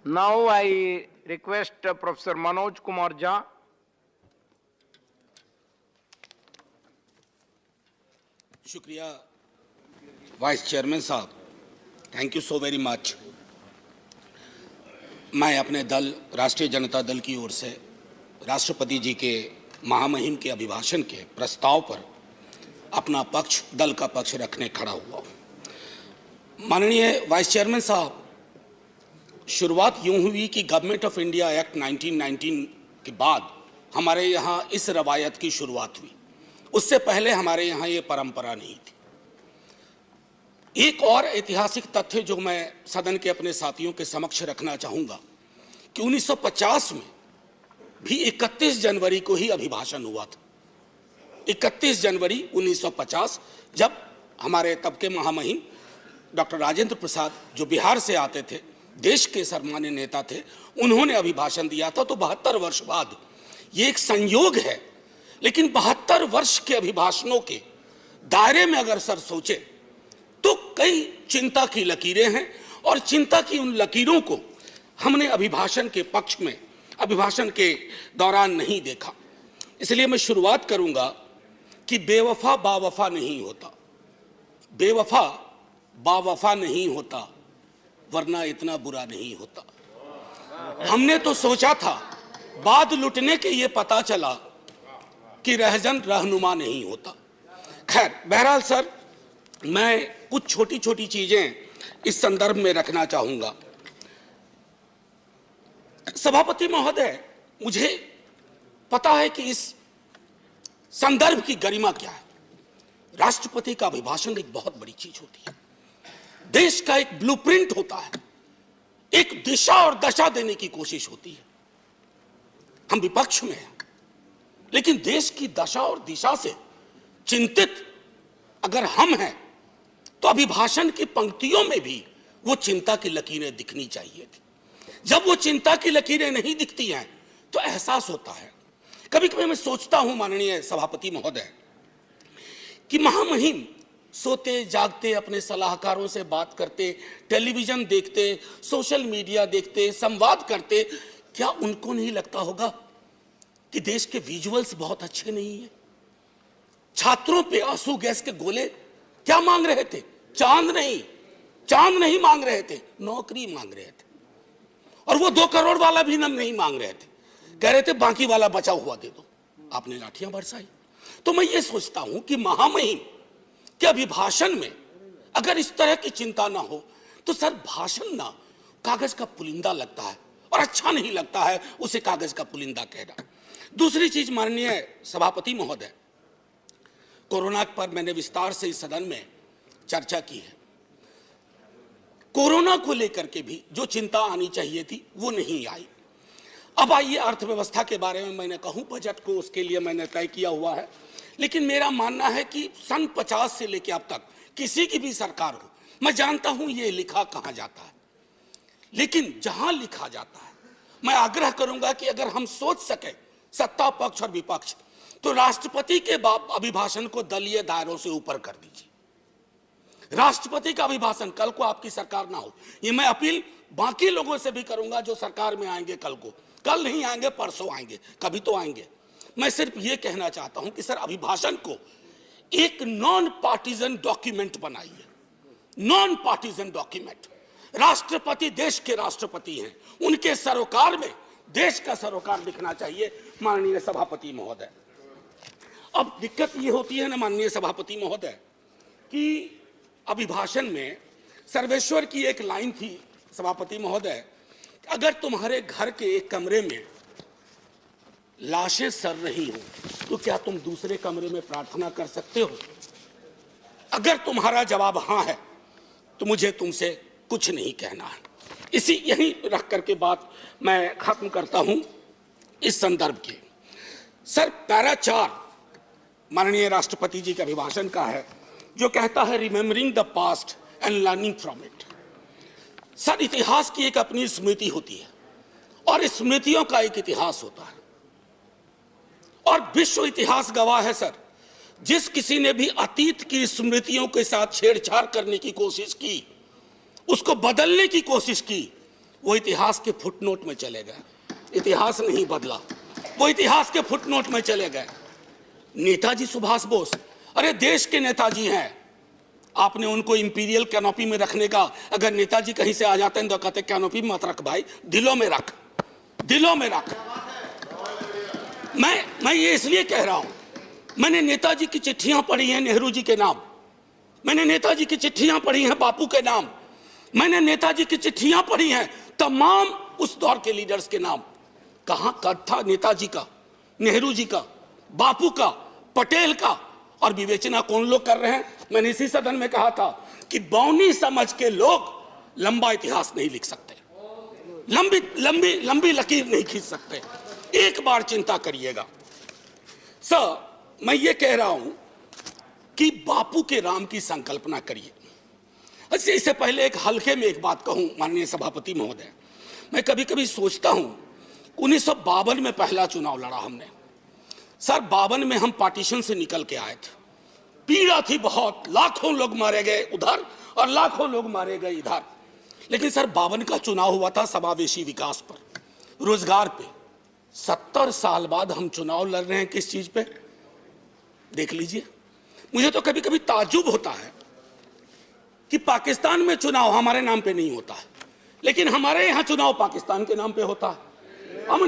Now I request Professor Manoj Kumar Jha. शुक्रिया vice chairman साहब, thank you so very much. मैं अपने दल राष्ट्रीय जनता दल की ओर से राष्ट्रपति जी के महामहिम के अभिभाषण के प्रस्ताव पर अपना पक्ष, दल का पक्ष रखने खड़ा हुआ। माननीय वाइस चेयरमैन साहब, शुरुआत यूं हुई कि गवर्नमेंट ऑफ इंडिया एक्ट 1919 के बाद हमारे यहाँ इस रवायत की शुरुआत हुई। उससे पहले हमारे यहाँ ये परंपरा नहीं थी। एक और ऐतिहासिक तथ्य जो मैं सदन के अपने साथियों के समक्ष रखना चाहूँगा कि 1950 में भी 31 जनवरी को ही अभिभाषण हुआ था। 31 जनवरी 1950, जब हमारे तब के महामहिम डॉक्टर राजेंद्र प्रसाद, जो बिहार से आते थे, देश के सर्वमान्य नेता थे, उन्होंने अभिभाषण दिया था। तो 72 वर्ष बाद ये एक संयोग है, लेकिन 72 वर्ष के अभिभाषणों के दायरे में अगर सर सोचे तो कई चिंता की लकीरें हैं, और चिंता की उन लकीरों को हमने अभिभाषण के पक्ष में, अभिभाषण के दौरान नहीं देखा। इसलिए मैं शुरुआत करूंगा कि बेवफा बावफा नहीं होता, बेवफा बावफा नहीं होता, वरना इतना बुरा नहीं होता। हमने तो सोचा था, बाद लुटने के ये पता चला कि रहजन रहनुमा नहीं होता। खैर, बहरहाल सर, मैं कुछ छोटी छोटी चीजें इस संदर्भ में रखना चाहूंगा। सभापति महोदय, मुझे पता है कि इस संदर्भ की गरिमा क्या है। राष्ट्रपति का अभिभाषण एक बहुत बड़ी चीज होती है, देश का एक ब्लूप्रिंट होता है, एक दिशा और दशा देने की कोशिश होती है। हम विपक्ष में हैं, लेकिन देश की दशा और दिशा से चिंतित अगर हम हैं तो अभिभाषण की पंक्तियों में भी वो चिंता की लकीरें दिखनी चाहिए थी। जब वो चिंता की लकीरें नहीं दिखती हैं तो एहसास होता है। कभी कभी मैं सोचता हूं माननीय सभापति महोदय कि महामहिम सोते जागते अपने सलाहकारों से बात करते, टेलीविजन देखते, सोशल मीडिया देखते, संवाद करते, क्या उनको नहीं लगता होगा कि देश के विजुअल्स बहुत अच्छे नहीं है? छात्रों पे आंसू गैस के गोले क्या मांग रहे थे? चांद नहीं मांग रहे थे, नौकरी मांग रहे थे। और वो 2 करोड़ वाला भी नहीं मांग रहे थे, कह रहे थे बाकी वाला बचा हुआ दे दो। आपने लाठियां बरसाई। तो मैं ये सोचता हूं कि महामहिम के अभिभाषण में अगर इस तरह की चिंता ना हो तो सर, भाषण ना कागज का पुलिंदा लगता है, और अच्छा नहीं लगता है उसे कागज का पुलिंदा कहना। दूसरी चीज माननीय सभापति महोदय, कोरोना पर मैंने विस्तार से इस सदन में चर्चा की है। कोरोना को लेकर के भी जो चिंता आनी चाहिए थी वो नहीं आई। अब आइए अर्थव्यवस्था के बारे में मैंने कहूं, बजट को उसके लिए मैंने तय किया हुआ है, लेकिन मेरा मानना है कि सन 50 से लेकर अब तक किसी की भी सरकार हो, मैं जानता हूं ये लिखा कहां जाता है, लेकिन जहां लिखा जाता है मैं आग्रह करूंगा कि अगर हम सोच सके, सत्ता पक्ष और विपक्ष, तो राष्ट्रपति के अभिभाषण को दलीय दायरों से ऊपर कर दीजिए। राष्ट्रपति का अभिभाषण, कल को आपकी सरकार ना हो, ये मैं अपील बाकी लोगों से भी करूंगा जो सरकार में आएंगे कल को, कल नहीं आएंगे परसों आएंगे, कभी तो आएंगे। मैं सिर्फ ये कहना चाहता हूं कि सर, अभिभाषण को एक नॉन पार्टीजन डॉक्यूमेंट बनाइए, नॉन पार्टीजन डॉक्यूमेंट। राष्ट्रपति देश के राष्ट्रपति हैं, उनके सरोकार में देश का सरोकार दिखना चाहिए माननीय सभापति महोदय। अब दिक्कत ये होती है ना माननीय सभापति महोदय कि अभिभाषण में सर्वेश्वर की एक लाइन थी सभापति महोदय, अगर तुम्हारे घर के एक कमरे में लाशें सड़ रही हो तो क्या तुम दूसरे कमरे में प्रार्थना कर सकते हो? अगर तुम्हारा जवाब हां है तो मुझे तुमसे कुछ नहीं कहना है। इसी यही रख करके बात मैं खत्म करता हूं इस संदर्भ की। सर, पैरा 4 माननीय राष्ट्रपति जी के अभिभाषण का है, जो कहता है remembering the past and learning from it. Sir, इतिहास की एक अपनी स्मृति होती है और स्मृतियों का एक इतिहास होता है, और विश्व इतिहास गवाह है सर, जिस किसी ने भी अतीत की स्मृतियों के साथ छेड़छाड़ करने की कोशिश की, उसको बदलने की कोशिश की, वो इतिहास के फुटनोट में चले गए। इतिहास नहीं बदला, वो इतिहास के फुटनोट में चले गए। नेताजी सुभाष बोस, अरे देश के नेताजी हैं, आपने उनको इंपीरियल कैनोपी में रखने का, अगर नेताजी कहीं से आ जाते हैं तो कहते कैनोपी में मत रख भाई, दिलों में रख, दिलों में रख। मैं ये इसलिए कह रहा हूं, मैंने नेताजी की चिट्ठियां पढ़ी हैं नेहरू जी के नाम, मैंने नेताजी की चिट्ठियां पढ़ी हैं बापू के नाम, मैंने नेताजी की चिट्ठियां पढ़ी हैं तमाम उस दौर के लीडर्स के नाम। कहां कद था नेताजी का, नेहरू जी का, बापू का, पटेल का, और विवेचना कौन लोग कर रहे हैं? मैंने इसी सदन में कहा था कि बौनी समझ के लोग लंबा इतिहास नहीं लिख सकते, लंबी लंबी लंबी लकीर नहीं खींच सकते। एक बार चिंता करिएगा सर, मैं ये कह रहा हूं कि बापू के राम की संकल्पना करिए। अच्छा, इससे पहले एक हल्के में एक बात कहूं माननीय सभापति महोदय, मैं कभी कभी सोचता हूं 1952 में पहला चुनाव लड़ा हमने सर, 52 में हम पार्टीशन से निकल के आए थे, पीड़ा थी बहुत, लाखों लोग मारे गए उधर और लाखों लोग मारे गए इधर। लेकिन सर 52 का चुनाव हुआ था समावेशी विकास पर, रोजगार पे। 70 साल बाद हम चुनाव लड़ रहे हैं किस चीज पे? देख लीजिए। मुझे तो कभी कभी ताज्जुब होता है कि पाकिस्तान में चुनाव हमारे नाम पे नहीं होता है, लेकिन हमारे यहां चुनाव पाकिस्तान के नाम पे होता है। अब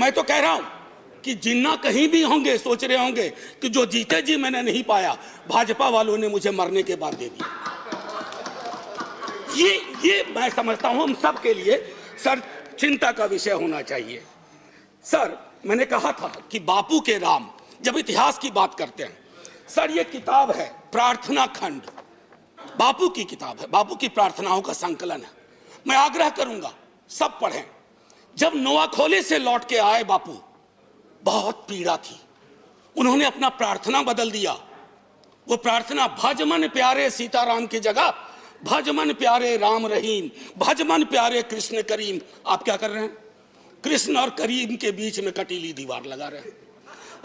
मैं तो कह रहा हूं कि जिन्ना कहीं भी होंगे सोच रहे होंगे कि जो जीते जी मैंने नहीं पाया, भाजपा वालों ने मुझे मरने के बाद दे दिया। ये मैं समझता हूं हम सब के लिए सर चिंता का विषय होना चाहिए। सर मैंने कहा था कि बापू के राम, जब इतिहास की बात करते हैं सर, ये किताब है प्रार्थना खंड, बापू की किताब है, बापू की प्रार्थनाओं का संकलन है। मैं आग्रह करूंगा सब पढ़ें। जब नोआखोले से लौट के आए बापू, बहुत पीड़ा थी, उन्होंने अपना प्रार्थना बदल दिया। वो प्रार्थना भजमन प्यारे सीताराम की जगह भजमन प्यारे राम रहीम, भजमन प्यारे कृष्ण करीम। आप क्या कर रहे हैं? कृष्ण और करीम के बीच में कटीली दीवार लगा रहे हैं,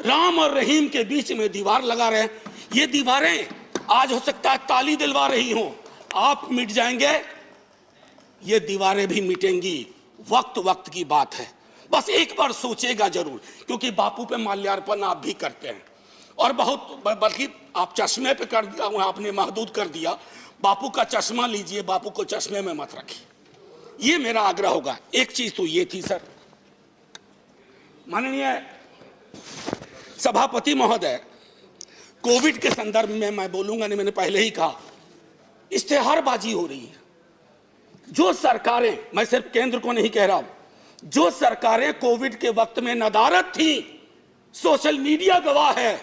राम और रहीम के बीच में दीवार लगा रहे हैं। ये दीवारें आज हो सकता है ताली दिलवा रही हों, आप मिट जाएंगे, ये दीवारें भी मिटेंगी, वक्त वक्त की बात है। बस एक बार सोचेगा जरूर, क्योंकि बापू पे माल्यार्पण आप भी करते हैं और बहुत, बल्कि आप चश्मे पे कर दिया, आपने महदूद कर दिया। बापू का चश्मा लीजिए, बापू को चश्मे में मत रखिए, ये मेरा आग्रह होगा। एक चीज तो ये थी सर, माननीय सभापति महोदय, कोविड के संदर्भ में मैं बोलूंगा नहीं, मैंने पहले ही कहा, इश्तेहारबाजी हो रही है। जो सरकारें, मैं सिर्फ केंद्र को नहीं कह रहा हूं, जो सरकारें कोविड के वक्त में नदारद थी, सोशल मीडिया गवाह है,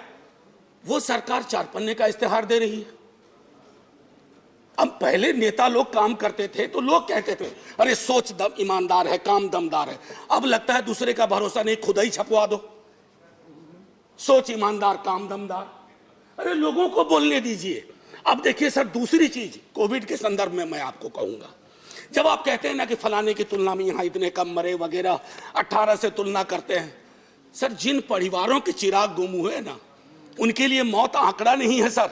वो सरकार 4 पन्ने का इश्तेहार दे रही है। अब पहले नेता लोग काम करते थे तो लोग कहते थे अरे सोच दम ईमानदार है, काम दमदार है। अब लगता है दूसरे का भरोसा नहीं, खुद ही छपवा दो, सोच ईमानदार काम दमदार। अरे लोगों को बोलने दीजिए। अब देखिए सर, दूसरी चीज कोविड के संदर्भ में मैं आपको कहूंगा, जब आप कहते हैं ना कि फलाने की तुलना में यहां इतने कम मरे वगैरह, 18 से तुलना करते हैं, सर जिन परिवारों के चिराग गुम हुए ना, उनके लिए मौत आंकड़ा नहीं है सर।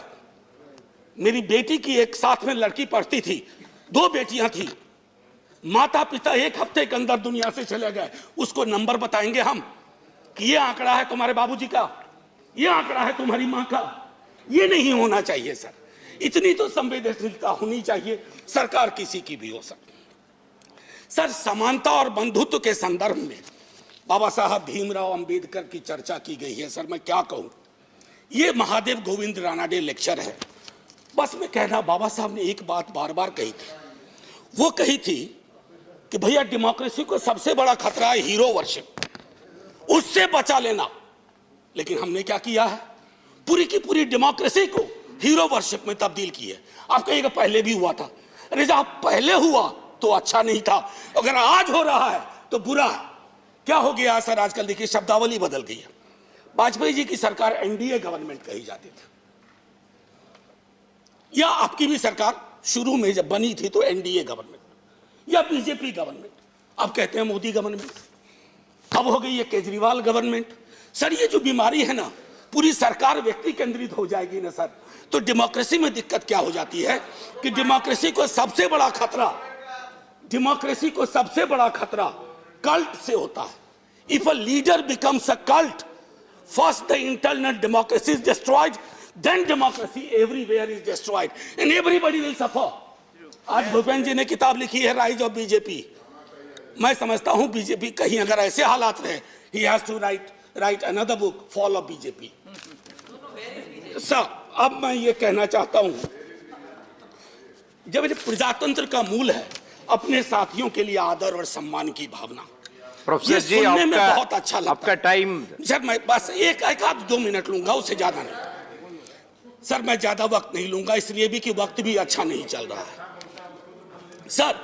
मेरी बेटी की एक साथ में लड़की पढ़ती थी, 2 बेटियां थी, माता पिता 1 हफ्ते के अंदर दुनिया से चले गए। उसको नंबर बताएंगे हम कि ये आंकड़ा है तुम्हारे बाबूजी का, ये आंकड़ा है तुम्हारी मां का। ये नहीं होना चाहिए सर, इतनी तो संवेदनशीलता होनी चाहिए, सरकार किसी की भी हो सकती। सर समानता और बंधुत्व के संदर्भ में बाबा साहब भीमराव अंबेडकर की चर्चा की गई है। सर मैं क्या कहूं, ये महादेव गोविंद रानाडे लेक्चर है। बस मैं कहना, बाबा साहब ने एक बात बार बार कही थी, वो कही थी कि भैया डेमोक्रेसी को सबसे बड़ा खतरा है हीरो वर्शिप, उससे बचा लेना। लेकिन हमने क्या किया है, पूरी की पूरी डेमोक्रेसी को हीरो वर्शिप में तब्दील की है। आप कहिएगा पहले भी हुआ था, अरे जब पहले हुआ तो अच्छा नहीं था, अगर आज हो रहा है तो बुरा है। क्या हो गया सर, आजकल देखिए शब्दावली बदल गई है। वाजपेयी जी की सरकार एनडीए गवर्नमेंट कही जाती थी, या आपकी भी सरकार शुरू में जब बनी थी तो एनडीए गवर्नमेंट या बीजेपी गवर्नमेंट, अब कहते हैं मोदी गवर्नमेंट, अब हो गई है केजरीवाल गवर्नमेंट। सर ये जो बीमारी है ना, पूरी सरकार व्यक्ति केंद्रित हो जाएगी ना सर, तो डेमोक्रेसी में दिक्कत क्या हो जाती है कि डेमोक्रेसी को सबसे बड़ा खतरा, डेमोक्रेसी को सबसे बड़ा खतरा कल्ट से होता है। If a leader becomes a cult, first the internal democracy is destroyed, then democracy everywhere is destroyed and everybody will suffer. आज भूपेंद्र जी ने किताब लिखी है राइज ऑफ बीजेपी। मैं समझता हूं बीजेपी कहीं अगर ऐसे हालात रहे, he has to write another book, fall of BJP. Sir, अब मैं ये कहना चाहता हूं, जब प्रजातंत्र का मूल है अपने साथियों के लिए आदर और सम्मान की भावना, प्रोफेसर जी सुनने में बहुत अच्छा लगता आपका टाइम। सर मैं बस एक आध 2 मिनट लूंगा, उससे ज्यादा नहीं। सर मैं ज्यादा वक्त नहीं लूंगा, इसलिए भी कि वक्त भी अच्छा नहीं चल रहा है। सर,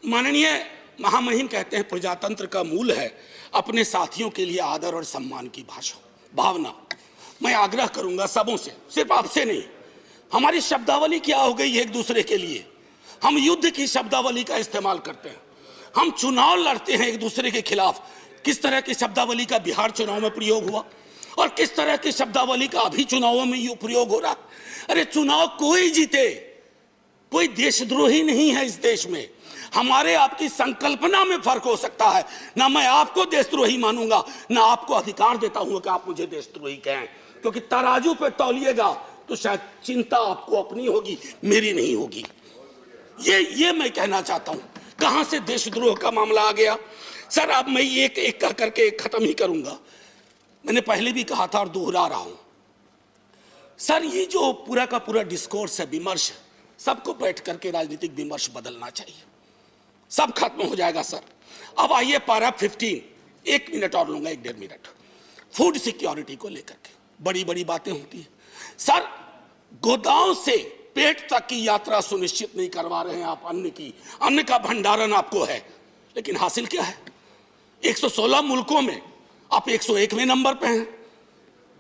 माननीय महामहिम कहते हैं प्रजातंत्र का मूल है अपने साथियों के लिए आदर और सम्मान की भावना। मैं आग्रह करूंगा सबों से, सिर्फ आपसे नहीं, हमारी शब्दावली क्या हो गई है एक दूसरे के लिए। हम युद्ध की शब्दावली का इस्तेमाल करते हैं, हम चुनाव लड़ते हैं एक दूसरे के खिलाफ। किस तरह की शब्दावली का बिहार चुनाव में प्रयोग हुआ और किस तरह की शब्दावली का अभी चुनावों में प्रयोग हो रहा। अरे चुनाव कोई जीते, कोई देशद्रोही नहीं है इस देश में। हमारे आपकी संकल्पना में फर्क हो सकता है। ना मैं आपको देशद्रोही मानूंगा, ना आपको अधिकार देता हूं कि आप मुझे देशद्रोही कहें, क्योंकि तराजू पे तौलिएगा तो शायद चिंता आपको अपनी होगी, मेरी नहीं होगी। ये मैं कहना चाहता हूं। कहां से देशद्रोह का मामला आ गया? सर, अब मैं एक एक कह करके खत्म ही करूंगा। मैंने पहले भी कहा था और दोहरा रहा हूं। सर, ये जो पूरा का पूरा डिस्कोर्स है, विमर्श, सबको बैठ करके राजनीतिक विमर्श बदलना चाहिए, सब खत्म हो जाएगा। सर, अब आइए पारा 15, 1 मिनट और लूंगा, 1-1.5 मिनट। फूड सिक्योरिटी को लेकर के बड़ी बड़ी बातें होती है। सर, गोदाम से पेट तक की यात्रा सुनिश्चित नहीं करवा रहे हैं आप। अन्न का भंडारण आपको है, लेकिन हासिल क्या है? 116 मुल्कों में आप 101वें नंबर पे हैं।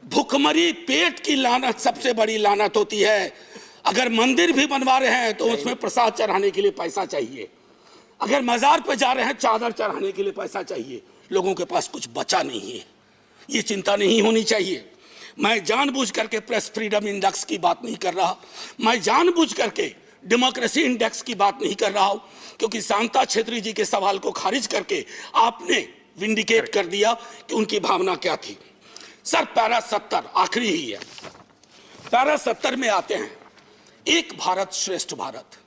भूखमरी, पेट की लानत सबसे बड़ी लानत होती है। अगर मंदिर भी बनवा रहे हैं तो उसमें प्रसाद चढ़ाने के लिए पैसा चाहिए। अगर मजार पे जा रहे हैं चादर चढ़ाने के लिए पैसा चाहिए। लोगों के पास कुछ बचा नहीं है। ये चिंता नहीं होनी चाहिए। मैं जानबूझ करके प्रेस फ्रीडम इंडेक्स की बात नहीं कर रहा, मैं जानबूझ करके डेमोक्रेसी इंडेक्स की बात नहीं कर रहा हूं, क्योंकि शांता छेत्री जी के सवाल को खारिज करके आपने विंडिकेट कर दिया कि उनकी भावना क्या थी। सर, पैरा 70 आखिरी ही है। पैरा 70 में आते हैं एक भारत श्रेष्ठ भारत।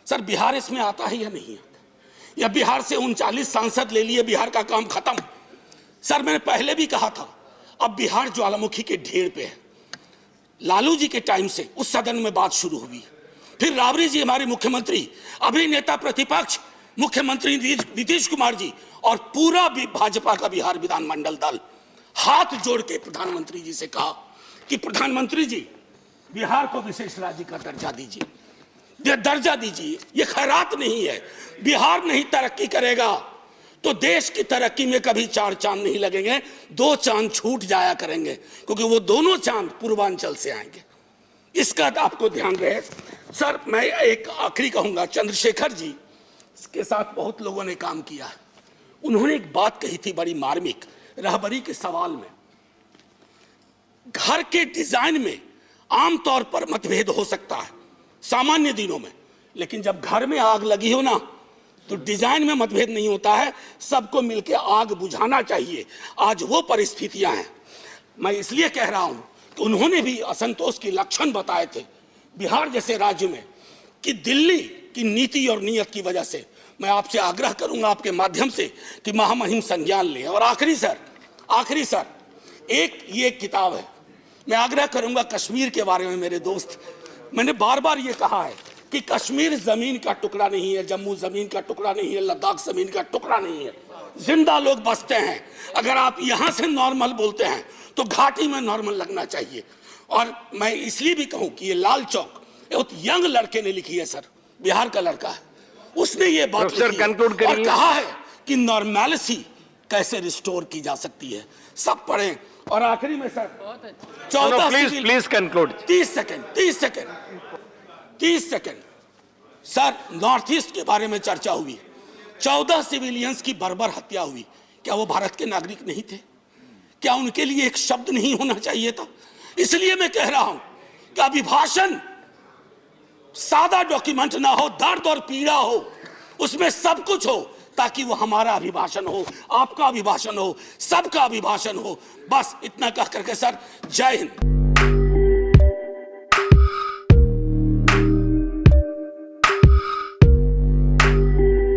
सर, बिहार इसमें आता है या नहीं आता? या बिहार से 39 सांसद ले लिए, बिहार का काम खत्म? सर, मैंने पहले भी कहा था, अब बिहार ज्वालामुखी के ढेर पे है। लालू जी के टाइम से उस सदन में बात शुरू हुई, फिर राबड़ी जी हमारे मुख्यमंत्री, अभी नेता प्रतिपक्ष मुख्यमंत्री नीतीश कुमार जी और पूरा भी भाजपा का बिहार विधानमंडल दल हाथ जोड़ के प्रधानमंत्री जी से कहा कि प्रधानमंत्री जी, बिहार को विशेष राज्य का दर्जा दीजिए, दर्जा दीजिए। ये खैरात नहीं है। बिहार नहीं तरक्की करेगा तो देश की तरक्की में कभी 4 चांद नहीं लगेंगे, 2 चांद छूट जाया करेंगे, क्योंकि वो दोनों चांद पूर्वांचल से आएंगे। इसका आपको ध्यान रहे। सर, मैं एक आखिरी कहूंगा, चंद्रशेखर जी के साथ बहुत लोगों ने काम किया। उन्होंने एक बात कही थी बड़ी मार्मिक, रहबरी के सवाल में। घर के डिजाइन में आमतौर पर मतभेद हो सकता है सामान्य दिनों में, लेकिन जब घर में आग लगी हो ना, तो डिजाइन में मतभेद नहीं होता है, सबको मिलकर आग बुझाना चाहिए। आज वो परिस्थितियां हैं। मैं इसलिए कह रहा हूं कि उन्होंने भी असंतोष के लक्षण बताए थे बिहार जैसे राज्य में, कि दिल्ली की नीति और नीयत की वजह से। मैं आपसे आग्रह करूंगा आपके माध्यम से कि महामहिम संज्ञान लें। और आखिरी सर, ये किताब है, मैं आग्रह करूंगा कश्मीर के बारे में। मेरे दोस्त, मैंने बार बार ये कहा है कि कश्मीर जमीन का टुकड़ा नहीं है, जम्मू जमीन का टुकड़ा नहीं है, लद्दाख जमीन का टुकड़ा नहीं है। जिंदा लोग बसते हैं। अगर आप यहां से नॉर्मल बोलते हैं तो घाटी में नॉर्मल लगना चाहिए। और मैं इसलिए भी कहूं कि ये लाल चौक एक यंग लड़के ने लिखी है सर, बिहार का लड़का है, उसने ये बात लिखी और कहा है कि नॉर्मैलिटी कैसे रिस्टोर की जा सकती है। सब पढ़ें। और आखिरी में sir please conclude. 30 second. Sir, north east के बारे में चर्चा हुई, 14 सिविलियंस की बर्बर हत्या हुई। क्या वो भारत के नागरिक नहीं थे? क्या उनके लिए एक शब्द नहीं होना चाहिए था? इसलिए मैं कह रहा हूं कि अभिभाषण सादा डॉक्यूमेंट ना हो, दर्द और पीड़ा हो, उसमें सब कुछ हो ताकि वो हमारा अभिभाषण हो, आपका अभिभाषण हो, सबका अभिभाषण हो। बस इतना कह करके सर, जय हिंद।